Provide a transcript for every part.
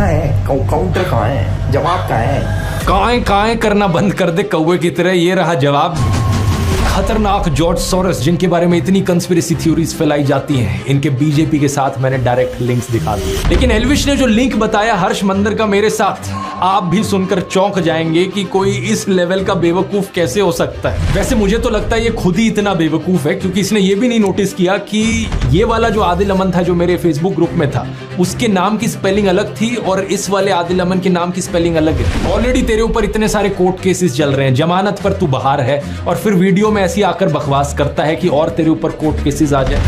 कहाँ है काउंटर, कहाँ है जवाब, कहाँ है? काएं करना बंद कर दे कौवे की तरह, ये रहा जवाब। खतरनाक जॉर्ज सोरोस, जिनके बारे में इतनी कंस्पिरेसी थ्योरीज फैलाई जाती हैं, इनके बीजेपी के साथ मैंने डायरेक्ट लिंक्स दिखा दिए। लेकिन एल्विश ने जो लिंक बताया हर्ष मंदर का मेरे साथ, आप भी सुनकर चौंक जाएंगे कि कोई इस लेवल का बेवकूफ कैसे हो सकता है। वैसे मुझे तो लगता है ये खुद ही इतना बेवकूफ है, क्योंकि इसने ये भी नहीं नोटिस किया कि ये वाला जो आदिल अमन था जो मेरे फेसबुक ग्रुप में था, उसके नाम की स्पेलिंग अलग थी और इस वाले आदिल अमन के नाम की स्पेलिंग अलग है। ऑलरेडी तेरे ऊपर इतने सारे कोर्ट केसेस चल रहे हैं, जमानत पर तू बाहर है, और फिर वीडियो में ऐसी आकर बकवास करता है कि और तेरे ऊपर कोर्ट केसेस आ जाए।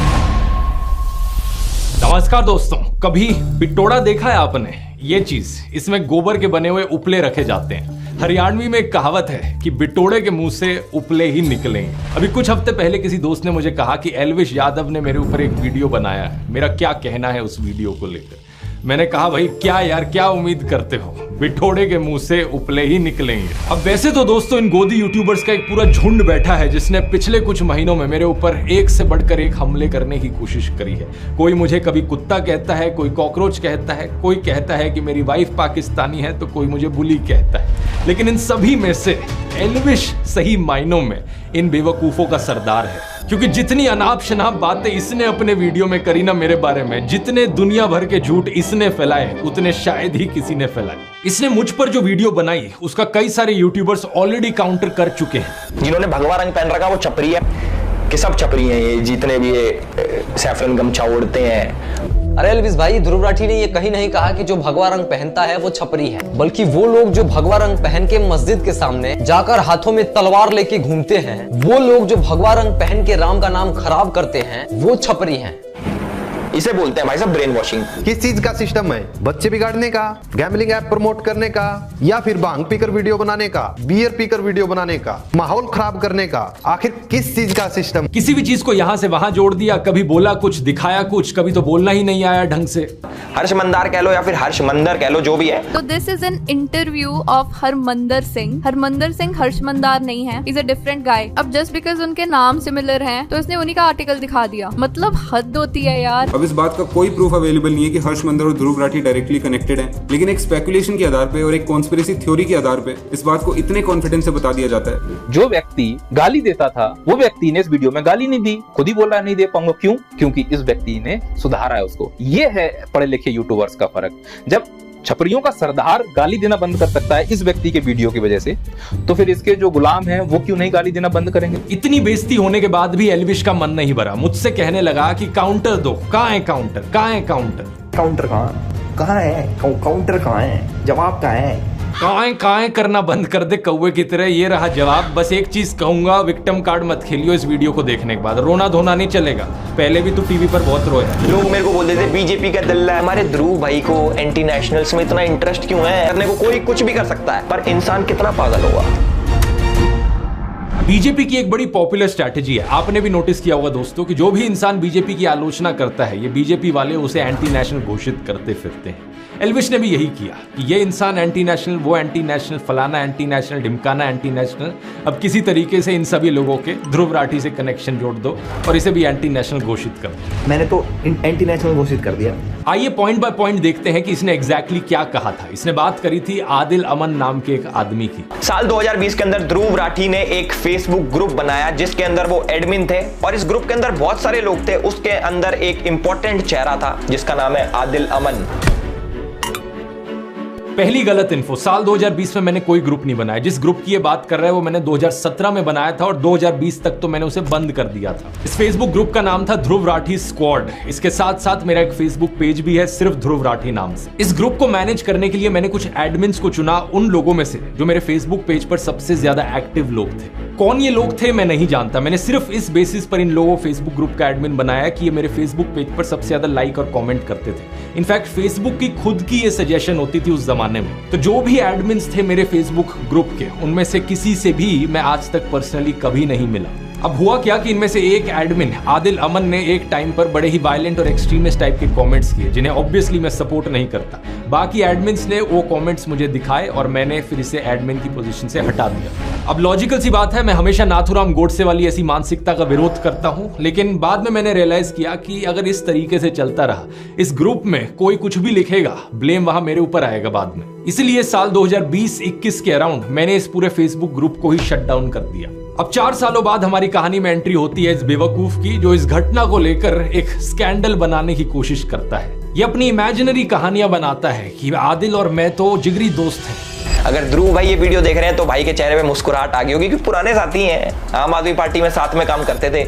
नमस्कार दोस्तों, कभी बिटोड़ा देखा है आपने? ये चीज, इसमें गोबर के बने हुए उपले रखे जाते हैं। हरियाणवी में एक कहावत है कि बिटोड़े के मुंह से उपले ही निकलेंगे। अभी कुछ हफ्ते पहले किसी दोस्त ने मुझे कहा कि एल्विश यादव ने मेरे ऊपर एक वीडियो बनाया है, मेरा क्या कहना है उस वीडियो को लेकर। मैंने कहा भाई क्या यार, क्या उम्मीद करते हो, बिटोड़े के मुंह से उपले ही निकलेंगे। अब वैसे तो दोस्तों इन गोदी यूट्यूबर्स का एक पूरा झुंड बैठा है जिसने पिछले कुछ महीनों में मेरे ऊपर एक से बढ़कर एक हमले करने की कोशिश करी है। कोई मुझे कभी कुत्ता कहता है, कोई कॉकरोच कहता है, कोई कहता है कि मेरी वाइफ पाकिस्तानी है, तो कोई मुझे बुली कहता है। लेकिन इन सभी में से एल्विश सही मायनों में इन बेवकूफों का सरदार है, क्योंकि जितनी अनाप शनाप बातें इसने अपने वीडियो में करी ना मेरे बारे में, जितने दुनिया भर के झूठ इसने फैलाए, उतने शायद ही किसी ने फैलाए। इसने मुझ पर जो वीडियो बनाई उसका कई सारे यूट्यूबर्स ऑलरेडी काउंटर कर चुके हैं। जिन्होंने भगवा रंग पहन रखा वो छपरी है, कि सब छपरी हैं ये, जितने भी ये सैफरन गमछा ओढ़ते हैं। अरे एल्विश भाई, ध्रुव राठी ने ये कहीं नहीं कहा कि जो भगवा रंग पहनता है वो छपरी है, बल्कि वो लोग जो भगवा रंग पहन के मस्जिद के सामने जाकर हाथों में तलवार लेके घूमते हैं, वो लोग जो भगवा रंग पहन के राम का नाम खराब करते हैं, वो छपरी हैं। इसे बोलते हैं भाई साहब ब्रेन वॉशिंग। किस चीज का सिस्टम है? बच्चे बिगाड़ने का, गैम्बलिंग ऐप प्रमोट करने का, या फिर भांग पीकर वीडियो बनाने का, बियर पीकर वीडियो बनाने का, माहौल खराब करने का? आखिर किस चीज का सिस्टम? किसी भी चीज को यहां से वहां जोड़ दिया, कभी बोला कुछ, दिखाया कुछ, कभी तो बोलना ही नहीं आया ढंग से। हर्ष मंदार कह लो या फिर हर्ष मंदर कह लो, जो भी है। तो this is an interview of Harmandar Singh. Harmandar Singh Harsh Mandar नहीं है, इज अ डिफरेंट गाय। अब जस्ट बिकॉज उनके नाम सिमिलर हैं तो इसने उन्हीं का आर्टिकल दिखा दिया, मतलब हद होती है यार। अब इस बात का कोई प्रूफ अवेलेबल नहीं है कि हर्ष मंदर और ध्रुव राठी डायरेक्टली कनेक्टेड हैं, लेकिन एक स्पेकुलेशन के आधार पे और एक कॉन्स्पिरेसी थ्योरी के आधार पे इस बात को इतने कॉन्फिडेंस से बता दिया जाता है। जो व्यक्ति गाली देता था वो व्यक्ति ने इस वीडियो में गाली नहीं दी, खुद ही बोल रहा नहीं दे पाऊंगा। क्यों? क्योंकि इस व्यक्ति ने सुधारा है उसको। ये है पढ़े लिखे यूट्यूबर्स का फर्क। जब छपरियों का सरदार गाली देना बंद कर सकता है इस व्यक्ति के वीडियो की वजह से, तो फिर इसके जो गुलाम हैं वो क्यों नहीं गाली देना बंद करेंगे? इतनी बेइज्जती होने के बाद भी एल्विश का मन नहीं भरा, मुझसे कहने लगा कि काउंटर दो। कहाँ है काउंटर, कहाँ है काउंटर? काउंटर कहाँ है काउंटर, कहाँ है जवाब, कहाँ है? काएं करना बंद कर दे कौवे की तरह, ये रहा जवाब। बस एक चीज कहूंगा, विक्टिम कार्ड मत खेलियो इस वीडियो को देखने के बाद। रोना धोना नहीं चलेगा, पहले भी तू टीवी पर बहुत रोया। लोग मेरे को बोलते थे बीजेपी का दल्ला है। हमारे ध्रुव भाई को एंटी नेशनल्स में इतना इंटरेस्ट क्यों है? करने को कोई कुछ भी कर सकता है, पर इंसान कितना पागल होगा। बीजेपी की एक बड़ी पॉपुलर स्ट्रैटेजी है, आपने भी नोटिस किया होगा दोस्तों, कि जो भी इंसान बीजेपी की आलोचना करता है, ये बीजेपी वाले उसे एंटी नेशनल घोषित करते फिरते हैं। एल्विश ने भी यही किया कि ये इंसान एंटी नेशनल, वो एंटी नेशनल, फलाना एंटी नेशनल, ढिमकाना एंटी नेशनल। अब किसी तरीके से इन सभी लोगों के ध्रुव राठी से कनेक्शन जोड़ दो और इसे भी एंटी नेशनल घोषित कर दो। मैंने तो एंटी नेशनल घोषित कर दिया। आइए पॉइंट बाय पॉइंट देखते हैं कि इसने एग्जैक्टली क्या कहा था। इसने बात करी थी आदिल अमन नाम के एक आदमी की। साल 2020 के अंदर ध्रुव राठी ने एक फेसबुक ग्रुप बनाया जिसके अंदर वो एडमिन थे, और इस ग्रुप के अंदर बहुत सारे लोग थे। उसके अंदर एक इंपॉर्टेंट चेहरा था जिसका नाम है आदिल अमन। पहली गलत इन्फो, साल 2020 में मैंने कोई ग्रुप नहीं बनाया। जिस ग्रुप की ये बात कर रहा है वो मैंने 2017 में बनाया था और 2020 तक तो मैंने उसे बंद कर दिया था। इस फेसबुक ग्रुप का नाम था ध्रुव राठी स्क्वाड। इसके साथ साथ मेरा एक फेसबुक पेज भी है सिर्फ ध्रुव राठी नाम से। इस ग्रुप को मैनेज करने के लिए मैंने कुछ एडमिन्स को चुना, उन लोगों में से जो मेरे फेसबुक पेज पर सबसे ज्यादा एक्टिव लोग थे। कौन ये लोग थे मैं नहीं जानता, मैंने सिर्फ इस बेसिस पर इन लोगों फेसबुक ग्रुप का एडमिन बनाया कि ये मेरे फेसबुक पेज पर सबसे ज्यादा लाइक और कमेंट करते थे। इनफैक्ट फेसबुक की खुद की ये सजेशन होती थी उस जमाने में। तो जो भी एडमिन्स थे मेरे फेसबुक ग्रुप के, उनमें से किसी से भी मैं आज तक पर्सनली कभी नहीं मिला। अब हुआ क्या कि इनमें से एक एडमिन आदिल अमन ने एक टाइम पर बड़े ही वायलेंट और एक्सट्रीमिस्ट टाइप के कमेंट्स किए जिन्हें ऑब्वियसली मैं सपोर्ट नहीं करता। बाकी एडमिन्स ने वो कमेंट्स मुझे दिखाए और मैंने फिर इसे एडमिन की पोजीशन से हटा दिया। अब लॉजिकल सी बात है, मैं हमेशा नाथूराम गोडसे वाली ऐसी मानसिकता का विरोध करता हूं, लेकिन बाद में मैंने रियलाइज किया कि अगर इस तरीके से चलता रहा, इस ग्रुप में कोई कुछ भी लिखेगा, ब्लेम वहां मेरे ऊपर आएगा बाद में। इसलिए साल 2020-21 के अराउंड मैंने इस पूरे फेसबुक ग्रुप को ही शट डाउन कर दिया। अब 4 सालों बाद हमारी कहानी में एंट्री होती है इस बेवकूफ की, जो इस घटना को लेकर एक स्कैंडल बनाने की कोशिश करता है। ये अपनी इमेजिनरी कहानियां बनाता है कि आदिल और मैं तो जिगरी दोस्त हैं। अगर ध्रुव भाई ये वीडियो देख रहे हैं तो भाई के चेहरे पे मुस्कुराहट आ गई होगी, क्योंकि पुराने साथी हैं, आम आदमी पार्टी में साथ में काम करते थे।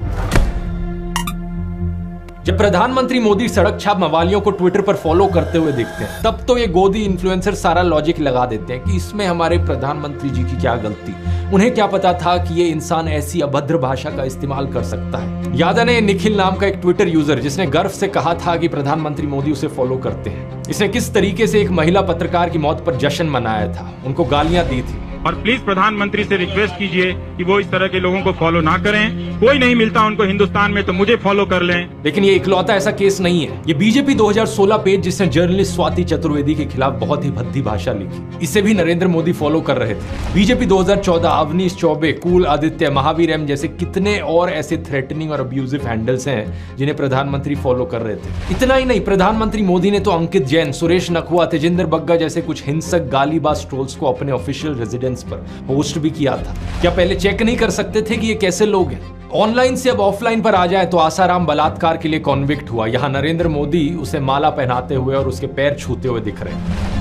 जब प्रधानमंत्री मोदी सड़क छाप मवालियों को ट्विटर पर फॉलो करते हुए दिखते हैं, तब तो ये गोदी इन्फ्लुएंसर सारा लॉजिक लगा देते हैं कि इसमें हमारे प्रधानमंत्री जी की क्या गलती। उन्हें क्या पता था कि ये इंसान ऐसी अभद्र भाषा का इस्तेमाल कर सकता है। याद है निखिल नाम का एक ट्विटर यूजर जिसने गर्व से कहा था कि प्रधानमंत्री मोदी उसे फॉलो करते हैं। इसने किस तरीके से एक महिला पत्रकार की मौत पर जश्न मनाया था, उनको गालियां दी थी। और प्लीज प्रधानमंत्री से रिक्वेस्ट कीजिए कि वो इस तरह के लोगों को फॉलो ना करें। कोई नहीं मिलता उनको हिंदुस्तान में तो मुझे फॉलो कर लें। लेकिन ये इकलौता ऐसा केस नहीं है। ये बीजेपी 2016 पेज जिसने जर्नलिस्ट स्वाति चतुर्वेदी के खिलाफ बहुत ही भद्दी भाषा लिखी, इसे भी नरेंद्र मोदी फॉलो कर रहे थे। बीजेपी 2014 अवनीश चौबे, कुल आदित्य, महावीर एम जैसे कितने और ऐसे थ्रेटनिंग और अब्यूजिव हैंडल्स हैं जिन्हें प्रधानमंत्री फॉलो कर रहे थे। इतना ही नहीं, प्रधानमंत्री मोदी ने तो अंकित जैन, सुरेश नखवा, तेजिंदर बग्गा जैसे कुछ हिंसक गालीबाज ट्रोल्स को अपने ऑफिशियल रेजिडेंस पर होस्ट भी किया था। क्या पहले चेक नहीं कर सकते थे कि ये कैसे लोग हैं? ऑनलाइन से अब ऑफलाइन पर आ जाए तो आसाराम बलात्कार के लिए कॉन्विक्ट हुआ, यहां नरेंद्र मोदी उसे माला पहनाते हुए और उसके पैर छूते हुए दिख रहे हैं।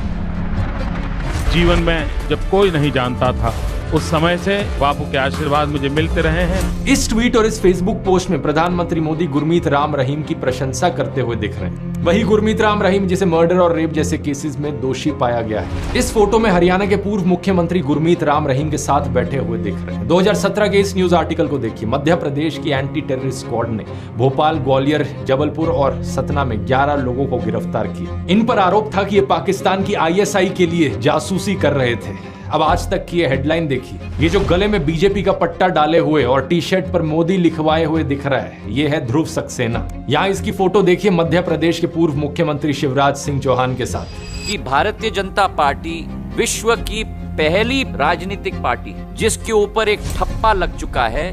जीवन में जब कोई नहीं जानता था, उस समय से बापू के आशीर्वाद मुझे मिलते रहे हैं। इस ट्वीट और इस फेसबुक पोस्ट में प्रधानमंत्री मोदी गुरमीत राम रहीम की प्रशंसा करते हुए दिख रहे हैं। वही गुरमीत राम रहीम जिसे मर्डर और रेप जैसे केसेस में दोषी पाया गया है। इस फोटो में हरियाणा के पूर्व मुख्यमंत्री गुरमीत राम रहीम के साथ बैठे हुए दिख रहे हैं। 2017 के इस न्यूज आर्टिकल को देखिए। मध्य प्रदेश की एंटी टेररिस्ट स्क्वाड ने भोपाल, ग्वालियर, जबलपुर और सतना में 11 लोगों को गिरफ्तार किया। इन पर आरोप था कि ये पाकिस्तान की ISI के लिए जासूसी कर रहे थे। अब आज तक की ये हेडलाइन देखिए। ये जो गले में बीजेपी का पट्टा डाले हुए और टी-शर्ट पर मोदी लिखवाए हुए दिख रहा है, ये है ध्रुव सक्सेना। यहाँ इसकी फोटो देखिए मध्य प्रदेश के पूर्व मुख्यमंत्री शिवराज सिंह चौहान के साथ। कि भारतीय जनता पार्टी विश्व की पहली राजनीतिक पार्टी जिसके ऊपर एक ठप्पा लग चुका है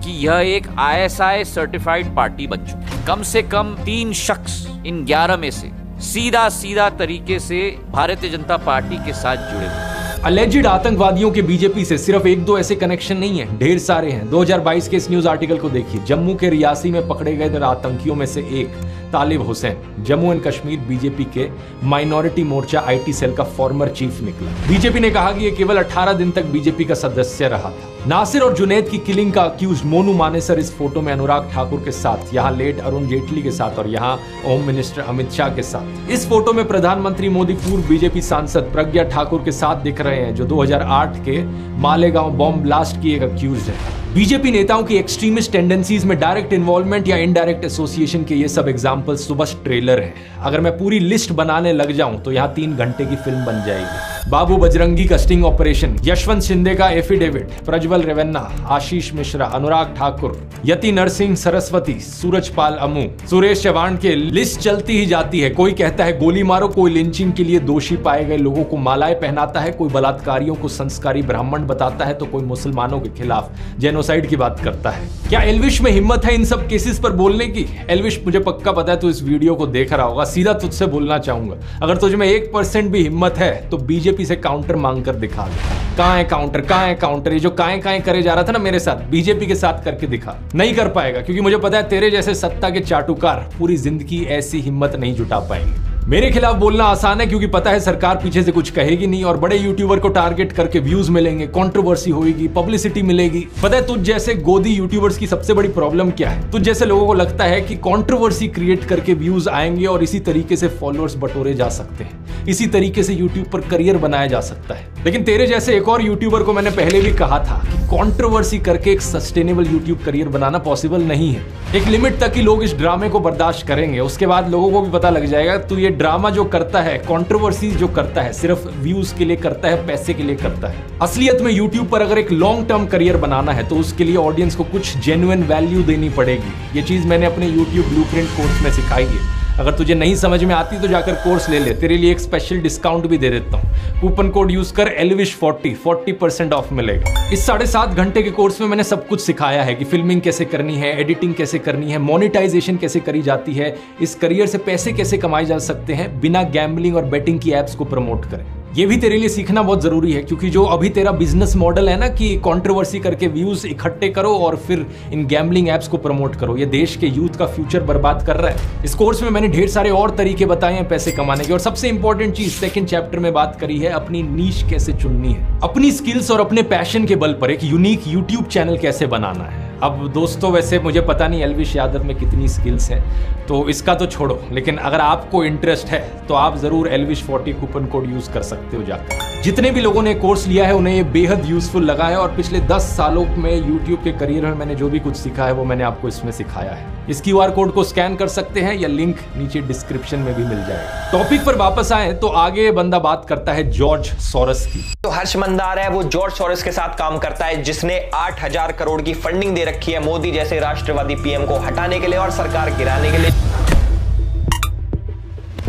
कि यह एक ISI सर्टिफाइड पार्टी बन चुकी है। कम से कम 3 शख्स इन 11 में से सीधा तरीके से भारतीय जनता पार्टी के साथ जुड़े हुए। अलेजिड आतंकवादियों के बीजेपी से सिर्फ 1-2 ऐसे कनेक्शन नहीं है, ढेर सारे हैं। 2022 के इस न्यूज आर्टिकल को देखिए। जम्मू के रियासी में पकड़े गए आतंकियों में से एक तालिब हुसैन जम्मू एंड कश्मीर बीजेपी के माइनॉरिटी मोर्चा IT सेल का फॉर्मर चीफ निकला। बीजेपी ने कहा कि यह केवल 18 दिन तक बीजेपी का सदस्य रहा था। नासिर और जुनैद की किलिंग का अक्यूज्ड मोनू मानेसर इस फोटो में अनुराग ठाकुर के साथ, यहाँ लेट अरुण जेटली के साथ और यहाँ होम मिनिस्टर अमित शाह के साथ। इस फोटो में प्रधानमंत्री मोदी पूर्व बीजेपी सांसद प्रज्ञा ठाकुर के साथ दिख रहे हैं, जो 2008 के मालेगांव बॉम्ब ब्लास्ट की एक अक्यूज्ड है। बीजेपी नेताओं की एक्सट्रीमिस्ट टेंडेंसीज में डायरेक्ट इन्वॉल्वमेंट या इनडायरेक्ट एसोसिएशन के ये सब एग्जांपल्स तो बस ट्रेलर हैं। अगर मैं पूरी लिस्ट बनाने लग जाऊं तो यहाँ 3 घंटे की फिल्म बन जाएगी। बाबू बजरंगी का स्टिंग ऑपरेशन, यशवंत शिंदे का एफिडेविट, प्रज्वल रेवन्ना, आशीष मिश्रा, अनुराग ठाकुर, यति नरसिंह सरस्वती, सूरजपाल अमू, सुरेश चौहान के लिस्ट चलती ही जाती है। कोई कहता है गोली मारो, कोई लिंचिंग के लिए दोषी पाए गए लोगों को मालाएं पहनाता है, कोई बलात्कारियों को संस्कारी ब्राह्मण बताता है, तो कोई मुसलमानों के खिलाफ जेनोसाइड की बात करता है। क्या एल्विश में हिम्मत है इन सब केसेस पर बोलने की? एल्विश, मुझे पक्का पता है तू इस वीडियो को देख रहा होगा। सीधा तुझसे बोलना चाहूंगा, अगर तुझ में 1% भी हिम्मत है तो बीजेपी से काउंटर मांग कर दिखा दे। कहां है काउंटर, कहां है काउंटर? ये जो काएं करे जा रहा था ना मेरे साथ, बीजेपी के साथ करके दिखा। नहीं कर पाएगा, क्योंकि मुझे पता है तेरे जैसे सत्ता के चाटुकार पूरी जिंदगी ऐसी हिम्मत नहीं जुटा पाएंगे। मेरे खिलाफ बोलना आसान है, क्योंकि पता है सरकार पीछे से कुछ कहेगी नहीं और बड़े यूट्यूबर को टारगेट करके व्यूज मिलेंगे, कंट्रोवर्सी होगी, पब्लिसिटी मिलेगी। पता है तुझ जैसे गोदी यूट्यूबर्स की सबसे बड़ी प्रॉब्लम क्या है? तुझ जैसे लोगों को लगता है कि कंट्रोवर्सी क्रिएट करके व्यूज आएंगे और इसी तरीके से फॉलोअर्स बटोरे जा सकते हैं, इसी तरीके से यूट्यूब पर करियर बनाया जा सकता है। लेकिन तेरे जैसे एक और यूट्यूबर को मैंने पहले भी कहा था कि कंट्रोवर्सी करके एक सस्टेनेबल यूट्यूब करियर बनाना पॉसिबल नहीं है। एक लिमिट तक ही लोग इस ड्रामे को बर्दाश्त करेंगे, उसके बाद लोगों को भी पता लग जाएगा तू ये ड्रामा जो करता है, कंट्रोवर्सी जो करता है, सिर्फ व्यूज के लिए करता है, पैसे के लिए करता है। असलियत में यूट्यूब पर अगर एक लॉन्ग टर्म करियर बनाना है तो उसके लिए ऑडियंस को कुछ जेन्युइन वैल्यू देनी पड़ेगी। ये चीज मैंने अपने यूट्यूब ब्लूप्रिंट कोर्स में सिखाई है। अगर तुझे नहीं समझ में आती तो जाकर कोर्स ले ले, तेरे लिए एक स्पेशल डिस्काउंट भी दे देता हूँ। कूपन कोड यूज कर elvish40 40% ऑफ मिलेगा। इस 7.5 घंटे के कोर्स में मैंने सब कुछ सिखाया है कि फिल्मिंग कैसे करनी है, एडिटिंग कैसे करनी है, मोनेटाइजेशन कैसे करी जाती है, इस करियर से पैसे कैसे कमाए जा सकते हैं बिना गैम्बलिंग और बेटिंग की एप्स को प्रमोट करें। ये भी तेरे लिए सीखना बहुत जरूरी है, क्योंकि जो अभी तेरा बिजनेस मॉडल है ना कि कंट्रोवर्सी करके व्यूज इकट्ठे करो और फिर इन गैम्बलिंग एप्स को प्रमोट करो, ये देश के यूथ का फ्यूचर बर्बाद कर रहा है। इस कोर्स में मैंने ढेर सारे और तरीके बताए हैं पैसे कमाने के, और सबसे इंपॉर्टेंट चीज सेकंड चैप्टर में बात करी है अपनी नीश कैसे चुननी है, अपनी स्किल्स और अपने पैशन के बल पर एक यूनिक यूट्यूब चैनल कैसे बनाना है। अब दोस्तों वैसे मुझे पता नहीं एल्विश यादव में कितनी स्किल्स हैं, तो इसका तो छोड़ो, लेकिन अगर आपको इंटरेस्ट है तो आप जरूर elvish40 कूपन कोड यूज कर सकते हो जाकर। जितने भी लोगों ने कोर्स लिया है उन्हें ये बेहद यूजफुल लगा है, और पिछले 10 सालों में यूट्यूब के करियर में मैंने जो भी कुछ सीखा है वो मैंने आपको इसमें सिखाया है। इस QR कोड को स्कैन कर सकते हैं या लिंक नीचे डिस्क्रिप्शन में भी मिल जाएगा। टॉपिक पर वापस आए तो आगे बंदा बात करता है जॉर्ज सोरोस की। तो हर्ष मंदार है वो जॉर्ज सोरोस के साथ काम करता है, जिसने 8,000 करोड़ की फंडिंग दे रखी है मोदी जैसे राष्ट्रवादी पीएम को हटाने के लिए और सरकार गिराने के लिए।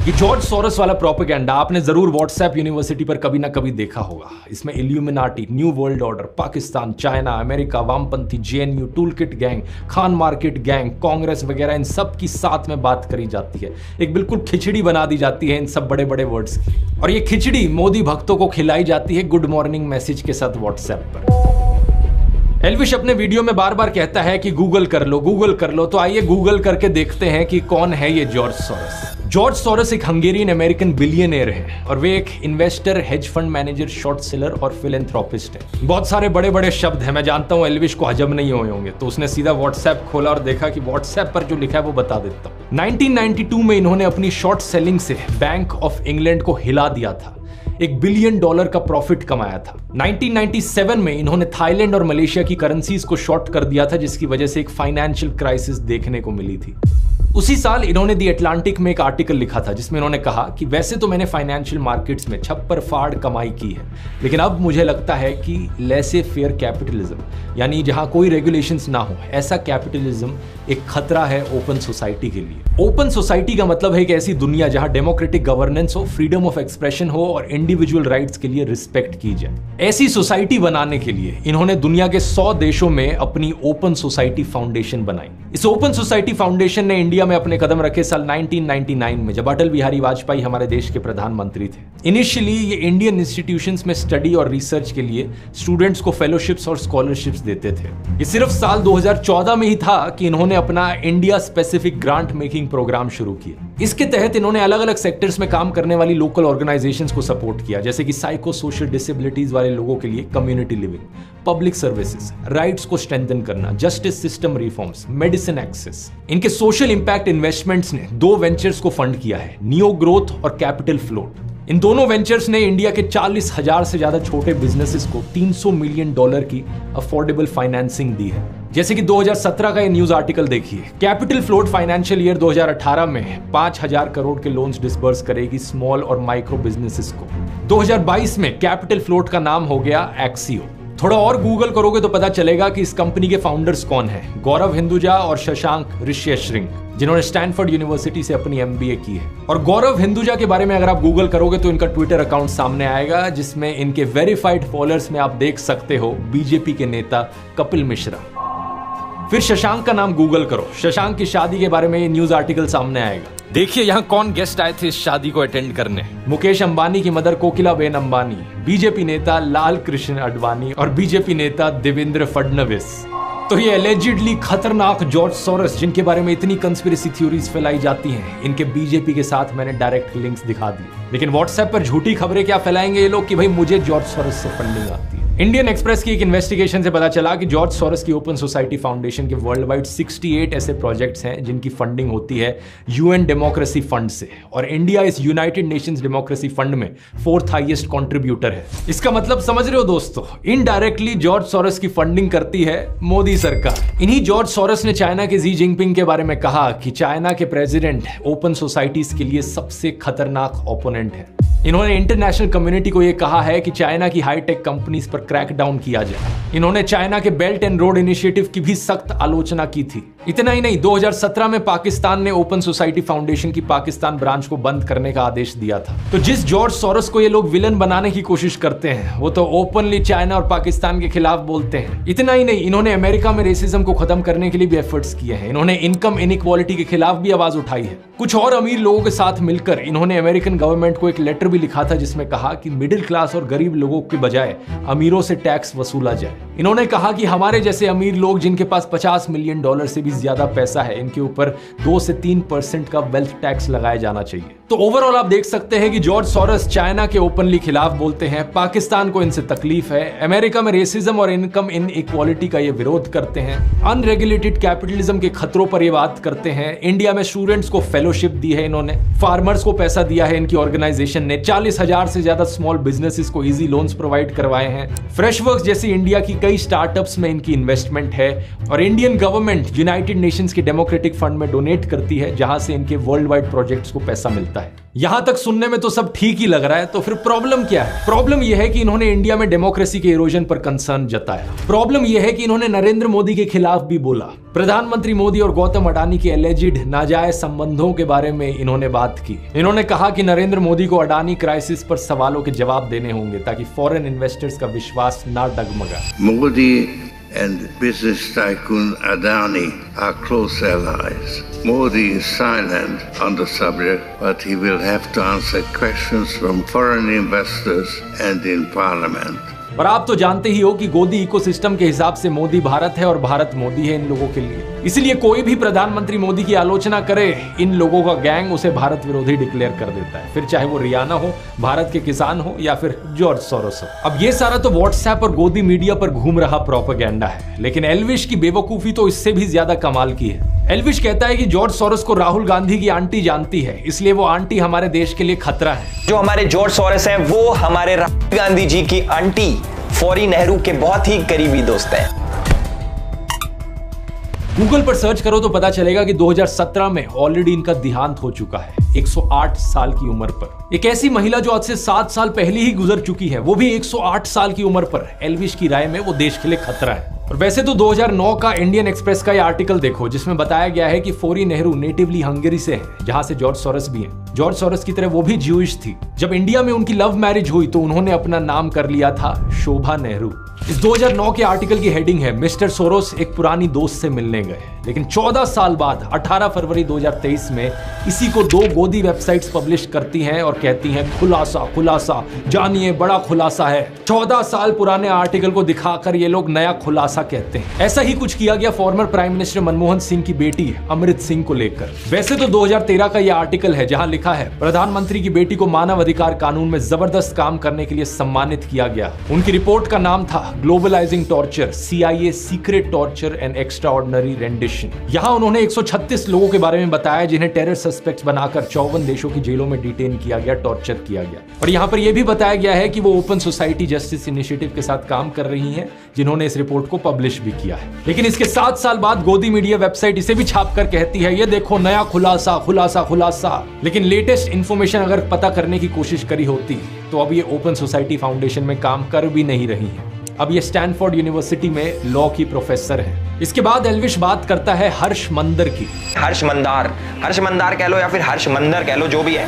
ये जॉर्ज सोरोस वाला प्रोपेगेंडा आपने जरूर व्हाट्सएप यूनिवर्सिटी पर कभी ना कभी देखा होगा। इसमें illuminati, new world order, Pakistan, China, America, वामपंथी, JNU, toolkit gang, Khan market gang, Congress वगैरह इन सब की साथ में बात करी जाती है। एक बिल्कुल खिचड़ी बना दी जाती है इन सब बड़े बड़े वर्ड्स की, और ये खिचड़ी मोदी भक्तों को खिलाई जाती है गुड मॉर्निंग मैसेज के साथ व्हाट्सएप पर। एल्विश अपने वीडियो में बार बार कहता है कि गूगल कर लो, गूगल कर लो, तो आइए गूगल करके देखते हैं कि कौन है ये जॉर्ज सोरोस। जॉर्ज सोरोस एक हंगेरियन अमेरिकन बिलियनियर है, और वे एक investor, hedge fund manager, short seller और फिलैंथ्रोपिस्ट है। बहुत सारे बड़े बड़े शब्द हैं, मैं जानता हूं एल्विश को हजम नहीं हुए होंगे, तो उसने सीधा व्हाट्सएप खोला और देखा कि व्हाट्सएप पर जो लिखा है वो बता देता हूं। 1992 में इन्होंने अपनी शॉर्ट सेलिंग से बैंक ऑफ इंग्लैंड को हिला दिया था, $1 बिलियन का प्रॉफिट कमाया था। 1997 में इन्होंने थाईलैंड और मलेशिया की करेंसीज को शॉर्ट कर दिया था, जिसकी वजह से एक फाइनेंशियल क्राइसिस देखने को मिली थी। उसी साल इन्होंने दी अटलांटिक में एक आर्टिकल लिखा था जिसमें इन्होंने कहा कि वैसे तो मैंने फाइनेंशियल मार्केट्स में छप्पर फाड़ कमाई की है, लेकिन अब मुझे लगता है कि लेसे फेयर कैपिटलिज्म, यानी जहां कोई रेगुलेशंस ना हो, ऐसा कैपिटलिज्म एक खतरा है ओपन सोसाइटी के लिए। ओपन सोसाइटी का मतलब है एक ऐसी दुनिया जहां डेमोक्रेटिक गवर्नेंस हो, फ्रीडम ऑफ एक्सप्रेशन हो और इंडिविजुअल राइट्स के लिए रिस्पेक्ट की जाए। ऐसी सोसाइटी बनाने के लिए इन्होंने दुनिया के 100 देशों में अपनी ओपन सोसाइटी फाउंडेशन बनाई। इस ओपन सोसाइटी फाउंडेशन ने इंडिया में अपने कदम रखे साल 1999 में, जब अटल बिहारी वाजपेयी हमारे देश के प्रधानमंत्री थे। इनिशियली ये इंडियन इंस्टीट्यूशंस में स्टडी और रिसर्च के लिए स्टूडेंट्स को फेलोशिप्स और स्कॉलरशिप्स देते थे। ये सिर्फ साल 2014 में ही था कि इन्होंने अपना India specific grant making program शुरू किया। इसके तहत इन्होंने अलग अलग सेक्टर्स में काम करने वाली लोकल ऑर्गेनाइजेशंस को सपोर्ट किया, जैसे कि साइको सोशल डिसेबिलिटीज वाले लोगों के लिए community living, public services, rights को स्ट्रेंथन करना, justice system reforms, medicine access. इनके सोशल इंपैक्ट इन्वेस्टमेंट्स ने 2 वेंचर्स को फंड किया है, नियो ग्रोथ और कैपिटल फ्लोट। इन दोनों वेंचर्स ने इंडिया के 40,000 से ज्यादा छोटे बिजनेसेस को $300 मिलियन की अफोर्डेबल फाइनेंसिंग दी है। जैसे कि 2017 का ये न्यूज आर्टिकल देखिए, कैपिटल फ्लोट फाइनेंशियल ईयर 2018 में 5,000 करोड़ के लोन्स डिसबर्स करेगी स्मॉल और माइक्रो बिजनेसेस को। 2022 में कैपिटल फ्लोट का नाम हो गया एक्सियो। थोड़ा और गूगल करोगे तो पता चलेगा कि इस कंपनी के फाउंडर्स कौन हैं, गौरव हिंदुजा और शशांक ऋष्यश्रिंग, जिन्होंने स्टैनफोर्ड यूनिवर्सिटी से अपनी MBA की है। और गौरव हिंदुजा के बारे में अगर आप गूगल करोगे तो इनका ट्विटर अकाउंट सामने आएगा, जिसमें इनके वेरीफाइड फॉलोअर्स में आप देख सकते हो बीजेपी के नेता कपिल मिश्रा। फिर शशांक का नाम गूगल करो, शशांक की शादी के बारे में ये न्यूज आर्टिकल सामने आएगा। देखिए यहाँ कौन गेस्ट आए थे इस शादी को अटेंड करने। मुकेश अंबानी की मदर कोकिलाबेन अंबानी, बीजेपी नेता लाल कृष्ण आडवाणी और बीजेपी नेता देवेंद्र फडणवीस। तो ये एलिजिडली खतरनाक जॉर्ज सोरोस, जिनके बारे में इतनी कंस्पिरेसी थ्योरीज फैलाई जाती हैं, इनके बीजेपी के साथ मैंने डायरेक्ट लिंक्स दिखा दी। लेकिन व्हाट्सएप पर झूठी खबरें क्या फैलाएंगे ये लोग कि भाई मुझे जॉर्ज सोरोस से फंडिंग आती है। इंडियन एक्सप्रेस की एक इन्वेस्टिगेशन से पता चला कि जॉर्ज सोरोस की ओपन सोसाइटी फाउंडेशन के वर्ल्ड वाइड 68 ऐसे प्रोजेक्ट्स हैं जिनकी फंडिंग होती है UN डेमोक्रेसी फंड से, और इंडिया इस यूनाइटेड नेशंस डेमोक्रेसी फंड में 4th हाईएस्ट कंट्रीब्यूटर है। इसका मतलब समझ रहे हो दोस्तों, इनडायरेक्टली जॉर्ज सोरोस की फंडिंग करती है मोदी सरकार। इन्हीं जॉर्ज सोरोस ने चाइना के जी जिनपिंग के बारे में कहा कि चाइना के प्रेसिडेंट ओपन सोसाइटीज के लिए सबसे खतरनाक ओपोनेंट है। इन्होंने इंटरनेशनल कम्युनिटी को यह कहा है कि चाइना की हाईटेक कंपनीज पर क्रैकडाउन किया जाए। इन्होंने चाइना के बेल्ट एंड रोड इनिशिएटिव की भी सख्त आलोचना की थी। इतना ही नहीं, 2017 में पाकिस्तान ने ओपन सोसाइटी फाउंडेशन की पाकिस्तान ब्रांच को बंद करने का आदेश दिया था। तो जिस जॉर्ज सोरोस को ये लोग विलन बनाने की कोशिश करते हैं, वो तो ओपनली चाइना और पाकिस्तान के खिलाफ बोलते हैं। इतना ही नहीं, इन्होंने अमेरिका में रेसिज्म को खत्म करने के लिए भी एफर्ट्स किए हैं। इन्होंने इनकम इनइक्वालिटी के खिलाफ भी आवाज उठाई है। कुछ और अमीर लोगों के साथ मिलकर इन्होंने अमेरिकन गवर्नमेंट को एक लेटर भी लिखा था, जिसमें कहा कि मिडिल क्लास और गरीब लोगों के बजाय अमीरों से टैक्स वसूला जाए। इन्होंने कहा कि हमारे जैसे अमीर लोग जिनके पास $50 मिलियन से भी ज्यादा पैसा है, इनके ऊपर 2 से 3% का वेल्थ टैक्स लगाया जाना चाहिए। तो ओवरऑल आप देख सकते हैं कि जॉर्ज सोरोस चाइना के ओपनली खिलाफ बोलते हैं, पाकिस्तान को इनसे तकलीफ है, अमेरिका में रेसिज्म और इनकम इनइक्वालिटी का ये विरोध करते हैं, अनरेगुलेटेड कैपिटलिज्म के खतरों पर ये बात करते हैं, इंडिया में स्टूडेंट्स को फेलोशिप दी है इन्होंने, फार्मर्स को पैसा दिया है इनकी ऑर्गेनाइजेशन ने, 40,000 से ज्यादा स्मॉल बिजनेसेस को इजी लोन्स प्रोवाइड करवाए हैं, फ्रेशवर्क्स जैसी इंडिया की कई स्टार्टअप्स में इनकी इन्वेस्टमेंट है, और इंडियन गवर्नमेंट यूनाइटेड नेशंस के डेमोक्रेटिक फंड में डोनेट करती है, जहां से इनके वर्ल्ड वाइड प्रोजेक्ट्स को पैसा मिलता है। यहां तक सुनने में तो सब ठीक ही लग रहा है, तो फिर प्रॉब्लम क्या है? प्रॉब्लम यह है कि इन्होंने इंडिया में डेमोक्रेसी के इरोजन पर कंसर्न जताया। प्रॉब्लम यह है कि इन्होंने नरेंद्र मोदी के खिलाफ भी बोला। प्रधानमंत्री मोदी और गौतम अडानी के एलिजिड नाजायज संबंधों के बारे में इन्होंने बात की। इन्होंने कहा कि नरेंद्र मोदी को अडानी क्राइसिस पर सवालों के जवाब देने होंगे ताकि फॉरेन इन्वेस्टर्स का विश्वास ना डगमगाए। Modi and business tycoon Adani are close allies. Modi is silent on the subject, but he will have to answer questions from foreign investors and in parliament. और आप तो जानते ही हो कि गोदी इकोसिस्टम के हिसाब से मोदी भारत है और भारत मोदी है इन लोगों के लिए। इसलिए कोई भी प्रधानमंत्री मोदी की आलोचना करे, इन लोगों का गैंग उसे भारत विरोधी डिक्लेयर कर देता है, फिर चाहे वो रियाना हो, भारत के किसान हो या फिर जॉर्ज सोरोस हो। अब ये सारा तो व्हाट्सएप और गोदी मीडिया पर घूम रहा प्रोपेगेंडा है, लेकिन एल्विश की बेवकूफी तो इससे भी ज्यादा कमाल की है। एल्विश कहता है कि जॉर्ज सोरोस को राहुल गांधी की आंटी जानती है, इसलिए वो आंटी हमारे देश के लिए खतरा है। जो हमारे जॉर्ज सोरोस हैं वो हमारे राहुल गांधी जी की आंटी फौरी नेहरू के बहुत ही करीबी दोस्त हैं। गूगल पर सर्च करो तो पता चलेगा कि 2017 में ऑलरेडी इनका देहांत हो चुका है, 108 साल की उम्र पर। एक ऐसी महिला जो आज से 7 साल पहले ही गुजर चुकी है, वो भी 108 साल की उम्र पर। एल्विश की राय में वो देश के लिए खतरा है। और वैसे तो 2009 का इंडियन एक्सप्रेस का ये आर्टिकल देखो, जिसमें बताया गया है कि फौरी नेहरू नेटिवली हंगरी से है, जहां से जॉर्ज सोरोस भी हैं। जॉर्ज सोरोस की तरह वो भी ज्यूइश थी। जब इंडिया में उनकी लव मैरिज हुई तो उन्होंने अपना नाम कर लिया था शोभा नेहरू। इस 2009 के आर्टिकल की हेडिंग है, मिस्टर सोरोस एक पुरानी दोस्त से मिलने गए। लेकिन 14 साल बाद 18 फरवरी 2023 में इसी को 2 गोदी वेबसाइट्स पब्लिश करती हैं और कहती हैं खुलासा खुलासा, जानिए बड़ा खुलासा है। 14 साल पुराने आर्टिकल को दिखाकर ये लोग नया खुलासा कहते हैं। ऐसा ही कुछ किया गया farmer prime minister Manmohan Singh की बेटी अमृत सिंह को लेकर। वैसे तो 2013 का यह आर्टिकल है जहां लिखा है, प्रधानमंत्री की बेटी को मानव अधिकार कानून में जबरदस्त काम करने के लिए सम्मानित किया गया। उनकी रिपोर्ट का नाम था globalising torture, CIA secret torture and extraordinary rendition. यहां उन्होंने 136 लोगों के बारे में बताया जिन्हें टेरर सस्पेक्ट्स बनाकर 54 देशों की जेलों में डिटेन किया गया, टॉर्चर किया गया। और यहां पर यह भी बताया गया है कि वो ओपन सोसाइटी जस्टिस इनिशिएटिव के साथ काम कर रही हैं, जिन्होंने इस रिपोर्ट को पब्लिश भी किया है। लेकिन इसके 7 साल बाद गोदी मीडिया वेबसाइट इसे भी छापकर कहती है, ये देखो नया खुलासा खुलासा खुलासा। लेकिन लेटेस्ट इंफॉर्मेशन अगर पता करने की कोशिश करी होती तो अब ये ओपन सोसाइटी फाउंडेशन में काम कर भी नहीं रही है। अब ये स्टैनफोर्ड यूनिवर्सिटी में लॉ की प्रोफेसर है। इसके बाद एल्विश बात करता है हर्ष मंदर की। हर्ष मंदार कह लो या फिर हर्ष मंदर कह लो, जो भी है।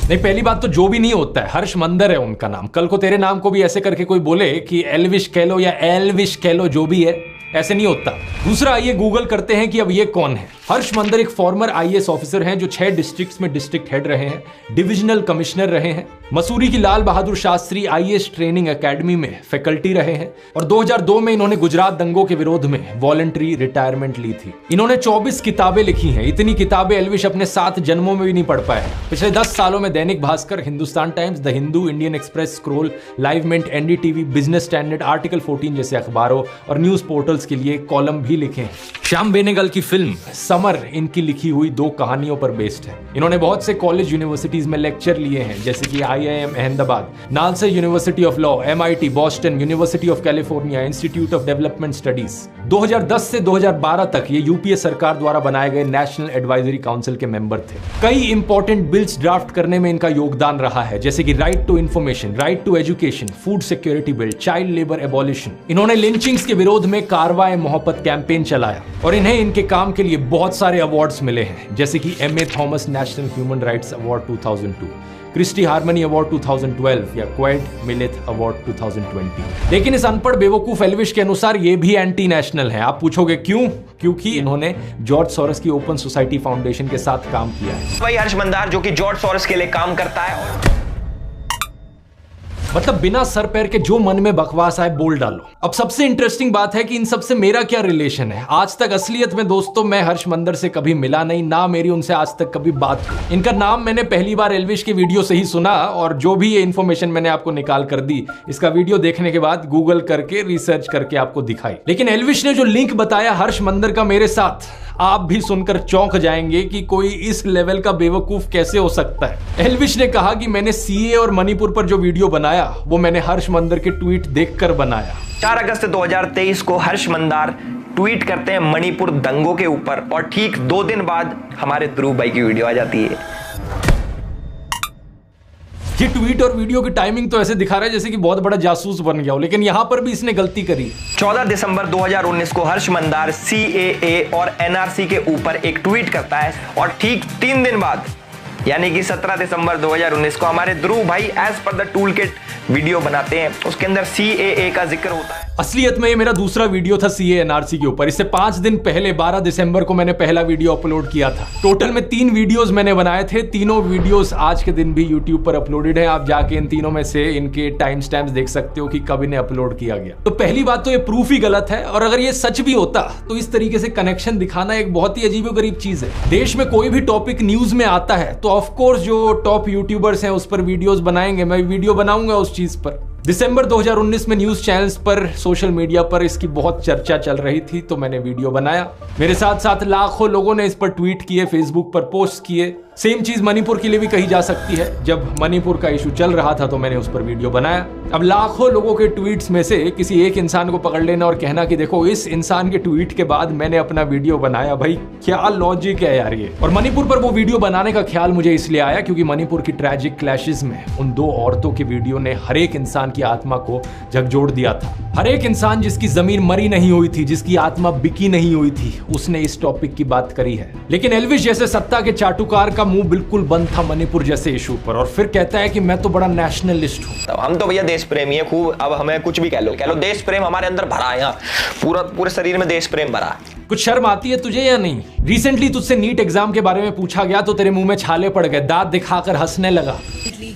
नहीं, पहली बात तो जो भी नहीं होता है, हर्ष मंदर है उनका नाम। कल को तेरे नाम को भी ऐसे करके कोई बोले कि एल्विश कह लो या एल्विश कह लो, जो भी है, ऐसे नहीं होता। दूसरा, आइए गूगल करते हैं कि अब ये कौन है। हर्ष मंदर एक फॉर्मर IAS ऑफिसर हैं जो 6 डिस्ट्रिक्ट्स में डिस्ट्रिक्ट हेड रहे हैं, डिविजनल कमिश्नर रहे हैं, मसूरी की Lal Bahadur Shastri IAS training academy में फैकल्टी रहे हैं और 2002 में इन्होंने गुजरात दंगों के विरोध में वॉलंटरी रिटायरमेंट ली थी। इन्होंने 24 किताबें लिखी हैं। इतनी किताबें एल्विश अपने 7 जन्मों में भी नहीं पढ़ पाए। पिछले 10 सालों में Dainik Bhaskar, Hindustan Times, the Hindu, Indian Express, Scroll, Live Mint, NDTV, Business Standard, Article 14 जैसे अखबारों और न्यूज पोर्टल्स के लिए कॉलम भी लिखे हैं। श्याम बेनेगल की फिल्म समर इनकी लिखी हुई 2 कहानियों पर बेस्ड है। इन्होंने बहुत से कॉलेज यूनिवर्सिटीज में लेक्चर लिए हैं, जैसे कि IIM Ahmedabad, NALSA university of law, MIT, Boston, university of California, institute of development studies. 2010 से 2012 तक ये यूपीए सरकार द्वारा बनाए गए नेशनल एडवाइजरी काउंसिल के मेंबर थे। कई इंपॉर्टेंट बिल्स ड्राफ्ट करने में इनका योगदान रहा है, जैसे कि right to information, right to education, food security bill, child labour abolition. इन्होंने लिंचिंग्स के विरोध में कारवाए मोहब्बत कैंपेन चलाया और इन्हें इनके काम के लिए बहुत सारे अवार्ड्स मिले हैं, जैसे कि M A Thomas National Human Rights Award 2002, Christie Harmony Award 2012 या क्वाइड मिलेथ अवार्ड 2020। लेकिन इस अनपढ़ बेवकूफ एल्विश के अनुसार ये भी एंटी नेशनल है। आप पूछोगे क्यों? क्योंकि इन्होंने जॉर्ज सोरोस की ओपन सोसाइटी फाउंडेशन के साथ काम किया है। वही हर्ष मंदार जो कि जॉर्ज सोरोस के लिए काम करता है। मतलब बिना सर पैर के जो मन में बकवास आए बोल डालो। अब सबसे इंटरेस्टिंग बात है कि इन सबसे मेरा क्या रिलेशन है। आज तक असलियत में दोस्तों मैं हर्ष मंदर से कभी मिला नहीं, ना मेरी उनसे आज तक कभी बात हुई। इनका नाम मैंने पहली बार एल्विश की वीडियो से ही सुना और जो भी ये इन्फॉर्मेशन मैंने आपको निकाल कर दी, इसका वीडियो देखने के बाद गूगल करके रिसर्च करके आपको दिखाई। लेकिन एल्विश ने जो लिंक बताया हर्ष मंदर का मेरे साथ, आप भी सुनकर चौंक जाएंगे कि कोई इस लेवल का बेवकूफ कैसे हो सकता है। एल्विश ने कहा कि मैंने सीए और मणिपुर पर जो वीडियो बनाया वो मैंने हर्ष मंदर के ट्वीट देखकर बनाया। 4 अगस्त 2023 को हर्ष मंदार ट्वीट करते हैं मणिपुर दंगों के ऊपर और ठीक 2 दिन बाद हमारे ध्रुव भाई की वीडियो आ जाती है। ये ट्वीट और वीडियो की टाइमिंग तो ऐसे दिखा रहा है जैसे कि बहुत बड़ा जासूस बन गया हो, लेकिन यहां पर भी इसने गलती करी। 14 दिसंबर 2019 को हर्ष मंदार सीएए और एनआरसी के ऊपर एक ट्वीट करता है और ठीक 3 दिन बाद यानी कि 17 दिसंबर 2019 को हमारे ध्रुव भाई as per the tool kit video बनाते हैं। उसके अंदर सीएए का जिक्र होता है। असलियत में ये मेरा दूसरा वीडियो था सीए एनआरसी के ऊपर। इससे 5 दिन पहले 12 दिसंबर को मैंने पहला वीडियो अपलोड किया था। टोटल में 3 वीडियोस मैंने बनाए थे। तीनों वीडियोस आज के दिन भी यूट्यूब पर अपलोडेड है। आप जाके इन तीनों में से इनके टाइम स्टैम्प्स देख सकते हो कि कब इन्हें अपलोड किया गया। तो पहली बात तो ये प्रूफ ही गलत है, और अगर ये सच भी होता तो इस तरीके से कनेक्शन दिखाना एक बहुत ही अजीबोगरीब चीज है। देश में कोई भी टॉपिक न्यूज में आता है तो ऑफकोर्स जो टॉप यूट्यूबर्स हैं उस पर वीडियोस बनाएंगे, मैं वीडियो बनाऊंगा उस चीज पर। दिसंबर 2019 में न्यूज चैनल्स पर, सोशल मीडिया पर इसकी बहुत चर्चा चल रही थी तो मैंने वीडियो बनाया। मेरे साथ साथ लाखों लोगों ने इस पर ट्वीट किए, फेसबुक पर पोस्ट किए। सेम चीज मणिपुर के लिए भी कही जा सकती है। जब मणिपुर का इशू चल रहा था तो मैंने उस पर वीडियो बनाया। अब लाखों लोगों के ट्वीट्स में से किसी एक इंसान को पकड़ लेना और कहना कि देखो इस इंसान के ट्वीट के बाद मैंने अपना वीडियो बनाया, भाई क्या लॉजिक है यार ये। और मणिपुर पर वो वीडियो बनाने का ख्याल मुझे इसलिए आया क्योंकि मणिपुर की ट्रैजिक क्लैशेस में उन 2 औरतों की वीडियो ने हर एक इंसान की आत्मा को झकझोर दिया था। हर एक इंसान जिसकी जमीन मरी नहीं हुई थी, जिसकी आत्मा बिकी नहीं हुई थी, उसने इस टॉपिक की बात करी है। लेकिन एल्विश जैसे सत्ता के चाटुकार का मुंह बिल्कुल बंद था मणिपुर जैसे इशू पर, और फिर कहता है कि मैं तो बड़ा नेशनलिस्ट हूं। हम तो भैया देश प्रेमी है खूब। अब हमें कुछ भी कह लो देश प्रेम हमारे अंदर भरा है। यहाँ पूरे शरीर में देश प्रेम भरा है। कुछ शर्म आती है तुझे या नहीं? रिसेंटली तुझसे नीट एग्जाम के बारे में पूछा गया तो तेरे मुंह में छाले पड़ गए, दांत दिखाकर हंसने लगा।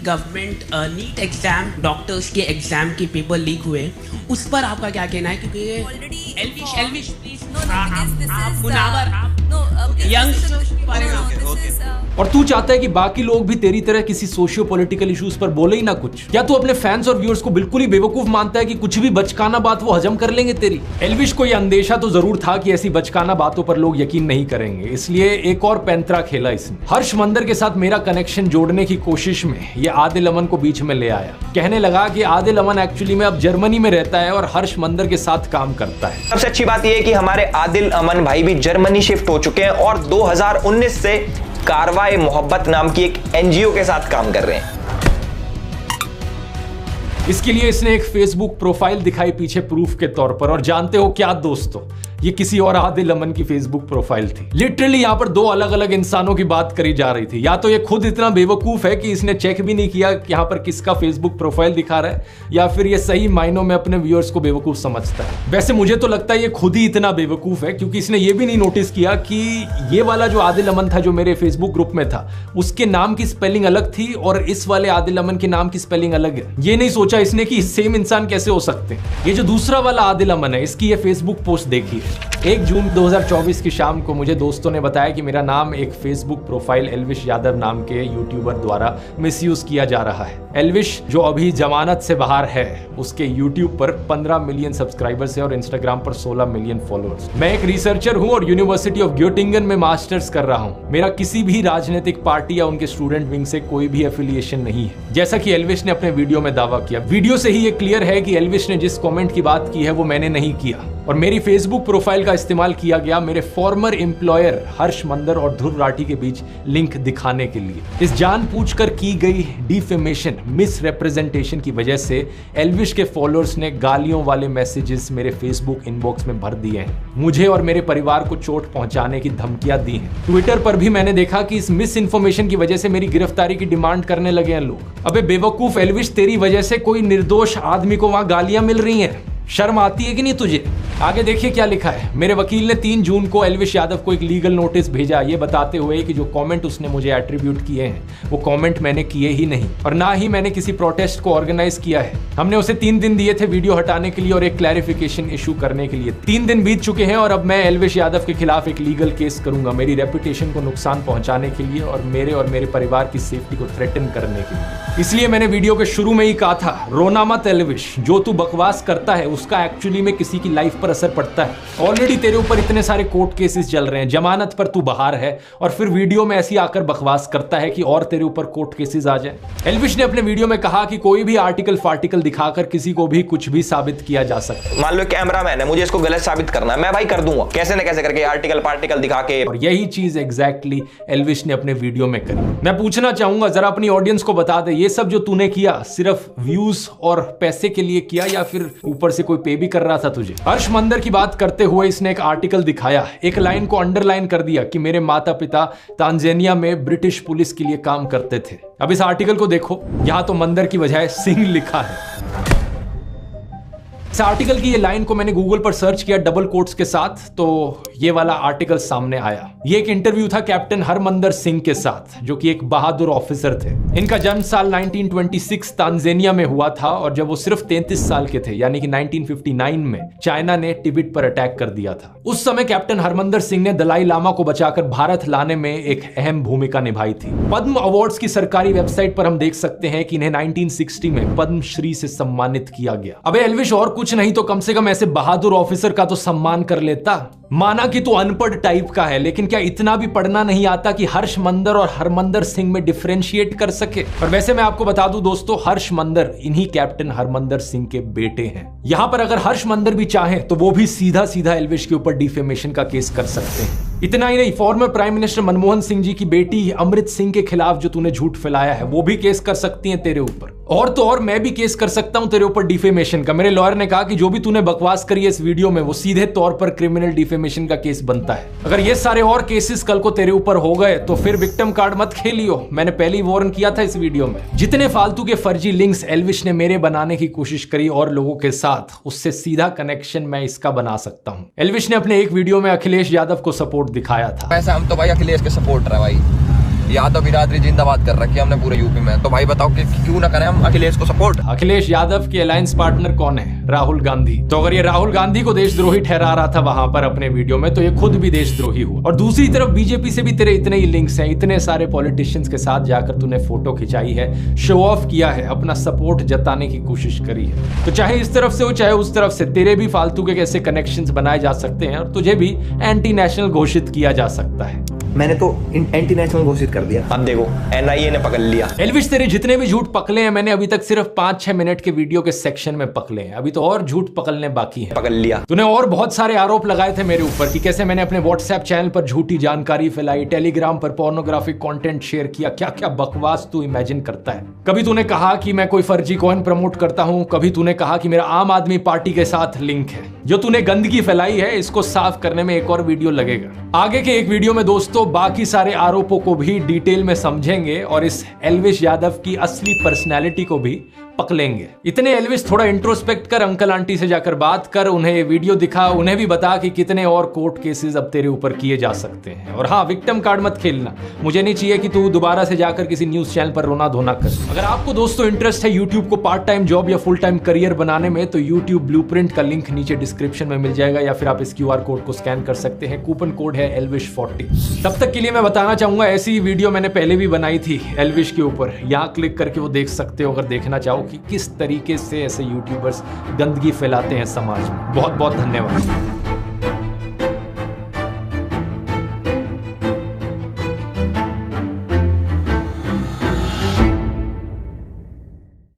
गवर्नमेंट नीट एग्जाम, डॉक्टर्स के एग्जाम के पेपर लीक हुए, उस पर आपका क्या कहना है? क्योंकि एल्विश प्लीज आप मुनावर और तू चाहता है कि बाकी लोग भी तेरी तरह किसी सोशियो पॉलिटिकल इश्यूज पर बोले ही ना कुछ। क्या तू अपने फैंस और व्यूअर्स को बिल्कुल ही बेवकूफ मानता है कि कुछ भी बचकाना बात वो हजम कर लेंगे तेरी? एल्विश को यह अंदेशा तो जरूर था कि ऐसी बचकाना बातों पर लोग यकीन नहीं करेंगे, इसलिए एक और पैंतरा खेला इसने। हर्ष मंदर के साथ मेरा कनेक्शन जोड़ने की कोशिश में ये आदिल अमन को बीच में ले आया। कहने लगा कि आदिल अमन एक्चुअली में अब जर्मनी में रहता है और हर्ष मंदर के साथ काम करता है। सबसे अच्छी बात यह है कि हमारे आदिल अमन भाई भी जर्मनी शिफ्ट हो चुके हैं और 2019 से कारवाए मोहब्बत नाम की एक एनजीओ के साथ काम कर रहे हैं। इसके लिए इसने एक फेसबुक प्रोफाइल दिखाई पीछे प्रूफ के तौर पर, और जानते हो क्या दोस्तों, ये किसी और आदिल अमन की फेसबुक प्रोफाइल थी। लिटरली यहाँ पर 2 अलग अलग इंसानों की बात करी जा रही थी। या तो ये खुद इतना बेवकूफ है कि इसने चेक भी नहीं किया कि यहाँ पर किसका फेसबुक प्रोफाइल दिखा रहा है, या फिर ये सही मायनों में अपने व्यूअर्स को बेवकूफ समझता है। वैसे मुझे तो लगता है ये खुद ही इतना बेवकूफ है क्योंकि इसने ये भी नहीं नोटिस किया कि ये वाला जो आदिल अमन था जो मेरे फेसबुक ग्रुप में था, उसके नाम की स्पेलिंग अलग थी और इस वाले आदिल अमन के नाम की स्पेलिंग अलग है। ये नहीं सोचा इसने कि सेम इंसान कैसे हो सकते हैं। ये जो दूसरा वाला आदिल अमन है, इसकी ये फेसबुक पोस्ट देखी है। 1 जून 2024 की शाम को मुझे दोस्तों ने बताया कि मेरा नाम एक फेसबुक प्रोफाइल एल्विश यादव नाम के यूट्यूबर द्वारा मिसयूज किया जा रहा है। एल्विश जो अभी जमानत से बाहर है, उसके यूट्यूब पर 15 मिलियन सब्सक्राइबर्स है और इंस्टाग्राम पर 16 मिलियन फॉलोअर्स। मैं एक रिसर्चर हूं और यूनिवर्सिटी ऑफ ग्योटिंगन में मास्टर्स कर रहा हूं। मेरा किसी भी राजनीतिक पार्टी या उनके स्टूडेंट विंग से कोई भी एफिलिएशन नहीं है, जैसा कि एल्विश ने अपने वीडियो में दावा किया। वीडियो से ही ये क्लियर है कि एल्विश ने जिस कमेंट की बात की है वो मैंने नहीं किया। और मेरी फेसबुक प्रोफाइल का इस्तेमाल किया गया मेरे फॉर्मर एम्प्लॉयर हर्ष मंदर और ध्रुव राठी के बीच लिंक दिखाने के लिए। इस जानबूझकर की गई डिफेमेशन, मिस रिप्रेजेंटेशन की वजह से एल्विश के फॉलोअर्स ने गालियों वाले मैसेजेस मेरे फेसबुक इनबॉक्स में भर दिए हैं, मुझे और मेरे परिवार को चोट पहुंचाने की धमकियां दी हैं। ट्विटर पर भी मैंने देखा कि इस मिस इन्फॉर्मेशन की वजह से मेरी गिरफ्तारी की डिमांड करने लगे हैं लोग। अबे बेवकूफ एल्विश, तेरी वजह से कोई निर्दोष आदमी को वहां गालियां मिल रही हैं, शर्म आती है कि नहीं तुझे? आगे देखिए क्या लिखा है। मेरे वकील ने 3 जून को एल्विश यादव को एक लीगल नोटिस भेजा, ये बताते हुए कि जो कमेंट उसने मुझे एट्रीब्यूट किए हैं वो कमेंट मैंने किए ही नहीं और ना ही मैंने किसी प्रोटेस्ट को ऑर्गेनाइज किया है। हमने उसे 3 दिन दिए थे वीडियो हटाने के लिए और एक क्लैरिफिकेशन इशू करने के लिए। 3 दिन बीत चुके हैं और अब मैं एल्विश यादव के खिलाफ एक लीगल केस करूंगा, मेरी रेपुटेशन को नुकसान पहुंचाने के लिए और मेरे परिवार की सेफ्टी को थ्रेटन करने के लिए। इसलिए मैंने वीडियो के शुरू में ही कहा था, रोना मत एल्विश, जो तू बकवास करता है उसका एक्चुअली में किसी की लाइफ पर असर पड़ता है। ऑलरेडी तेरे ऊपर इतने सारे कोर्ट केसेस चल रहे हैं, जमानत पर तू बाहर है और फिर वीडियो में ऐसी आकर बकवास करता है कि और तेरे ऊपर कोर्ट केसेस आ जाए। एल्विश ने अपने वीडियो में कहा कि कोई भी आर्टिकल फार्टिकल दिखाकर किसी को भी कुछ भी साबित किया जा सकता है। मान लो कैमरामैन है, मुझे इसको गलत साबित करना है, मैं भाई कर दूंगा कैसे न कैसे करके, आर्टिकल पार्टिकल दिखा के। और यही चीज एग्जैक्टली एल्विश ने अपने वीडियो में करी। मैं पूछना चाहूंगा, जरा अपनी ऑडियंस को बता दे, ये सब जो तूने किया सिर्फ व्यूज और पैसे के लिए किया या फिर ऊपर से कोई पे भी कर रहा था तुझे? हर्ष मंदर की बात करते हुए इसने एक आर्टिकल दिखाया, एक लाइन को अंडरलाइन कर दिया कि मेरे माता पिता तांजानिया में ब्रिटिश पुलिस के लिए काम करते थे। अब इस आर्टिकल को देखो, यहां तो मंदर की बजाय सिंह लिखा है। इस आर्टिकल की ये लाइन को मैंने गूगल पर सर्च किया डबल कोट्स के साथ, तो ये वाला आर्टिकल सामने आया। ये एक इंटरव्यू था कैप्टन हरमंदर सिंह के साथ, जो कि एक बहादुर ऑफिसर थे। इनका जन्म साल 1926 तांजानिया में हुआ था और जब वो सिर्फ 33 साल के थे, यानी कि 1959 में चाइना ने तिब्बत पर अटैक कर दिया था। उस समय कैप्टन हरमंदर सिंह ने दलाई लामा को बचाकर भारत लाने में एक अहम भूमिका निभाई थी। पद्म अवार्ड्स की सरकारी वेबसाइट पर हम देख सकते हैं कि इन्हें 1960 में पद्मश्री से सम्मानित किया गया। अबे एल्विश, और कुछ नहीं तो कम से कम ऐसे बहादुर ऑफिसर का तो सम्मान कर लेता। माना कि तू अनपढ़ टाइप का है, लेकिन क्या इतना भी पढ़ना नहीं आता कि हर्ष मंदर और हरमंदर सिंह में डिफरेंशिएट कर सके? और वैसे मैं आपको बता दूं दोस्तों, हर्ष मंदर इन्हीं कैप्टन हरमंदर सिंह के बेटे हैं। यहां पर अगर हर्ष मंदर भी चाहें तो वो भी सीधा सीधा एल्विश के ऊपर डिफेमेशन का केस कर सकते हैं। इतना ही नहीं, former prime minister Manmohan Singh ji की बेटी अमृत सिंह के खिलाफ जो तूने झूठ फैलाया है वो भी केस कर सकती हैं तेरे ऊपर। और तो और मैं भी केस कर सकता हूं तेरे ऊपर डिफेमेशन का। मेरे लॉयर ने कहा कि जो भी तूने बकवास करी है इस वीडियो में वो सीधे तौर पर क्रिमिनल डिफेमेशन का केस बनता है। अगर ये सारे और केसेस कल को तेरे ऊपर हो गए तो फिर विक्टिम कार्ड मत खेलियो, मैंने पहले ही वार्न किया था इस वीडियो में। जितने फालतू के फर्जी लिंक्स एल्विश ने मेरे बनाने की कोशिश करी और लोगों के साथ, उससे सीधा कनेक्शन मैं इसका बना सकता हूं। एल्विश ने अपने एक वीडियो में अखिलेश यादव को सपोर्ट दिखाया था। वैसे हम तो भाई अखिलेश के सपोर्टर है भाई, यादव बिरादरी जिंदाबाद कर रखी है हमने पूरे यूपी में, तो भाई बताओ कि क्यों ना करें हम अखिलेश को सपोर्ट। अखिलेश यादव के अलायंस पार्टनर कौन है? राहुल गांधी। तो अगर ये राहुल गांधी को देशद्रोही ठहरा रहा था वहां पर अपने वीडियो में, तो ये खुद भी देशद्रोही हुआ। और दूसरी तरफ बीजेपी से भी तेरे इतने ही लिंक्स हैं, इतने सारे पॉलिटिशियंस के साथ जाकर तूने फोटो खिंचाई है, शो ऑफ किया है, अपना सपोर्ट जताने की कोशिश करी है। तो चाहे इस तरफ से हो चाहे उस तरफ से, तेरे भी फालतू के कैसे कनेक्शंस बनाए जा सकते हैं और तुझे भी एंटी नेशनल घोषित किया जा सकता है। मैंने तो एंटी नेशनल घोषित कर दिया, अब देखो एनआईए ने पकड़ लिया। एल्विश, तेरे जितने भी झूठ पकड़े हैं मैंने अभी तक सिर्फ 5-6 मिनट के वीडियो के सेक्शन में पकड़े हैं, अभी तो और झूठ पकड़ने बाकी है। पकड़ लिया। तूने और बहुत सारे आरोप लगाए थे मेरे ऊपर कि कैसे मैंने अपने व्हाट्सएप चैनल पर झूठी जानकारी फैलाई, टेलीग्राम पर पोर्नोग्राफिक कंटेंट शेयर किया, क्या क्या बकवास तू इमेजिन करता है। कभी तूने कहा कि मैं कोई फर्जी कॉइन प्रमोट करता हूं, कभी तूने कहा कि मेरा आम आदमी पार्टी के साथ लिंक है। जो तूने गंदगी फैलाई है इसको साफ करने में एक और वीडियो लगेगा। आगे के एक वीडियो में दोस्तों बाकी सारे आरोपों को भी डिटेल में समझेंगे और इस एल्विश यादव की असली पर्सनैलिटी को भी पकड़ेंगे। इतने एल्विश, थोड़ा इंट्रोस्पेक्ट कर, अंकल आंटी से जाकर बात कर, उन्हें ये वीडियो दिखा, उन्हें भी बता कि कितने और कोर्ट केसेस अब तेरे ऊपर किए जा सकते हैं। और हाँ, विक्टिम कार्ड मत खेलना, मुझे नहीं चाहिए कि तू दोबारा से जाकर किसी न्यूज चैनल पर रोना धोना कर। अगर आपको दोस्तों इंटरेस्ट है यूट्यूब को पार्ट टाइम जॉब या फुल टाइम करियर बनाने में, तो यूट्यूब ब्लूप्रिंट का लिंक नीचे डिस्क्रिप्शन में मिल जाएगा या फिर आप इस QR कोड को स्कैन कर सकते हैं। कूपन कोड है ELVISH40। तब तक के लिए मैं बताना चाहूंगा, ऐसी वीडियो मैंने पहले भी बनाई थी एल्विश के ऊपर, यहाँ क्लिक करके वो देख सकते हो अगर देखना चाहो कि किस तरीके से ऐसे यूट्यूबर्स गंदगी फैलाते हैं समाज में। बहुत बहुत धन्यवाद।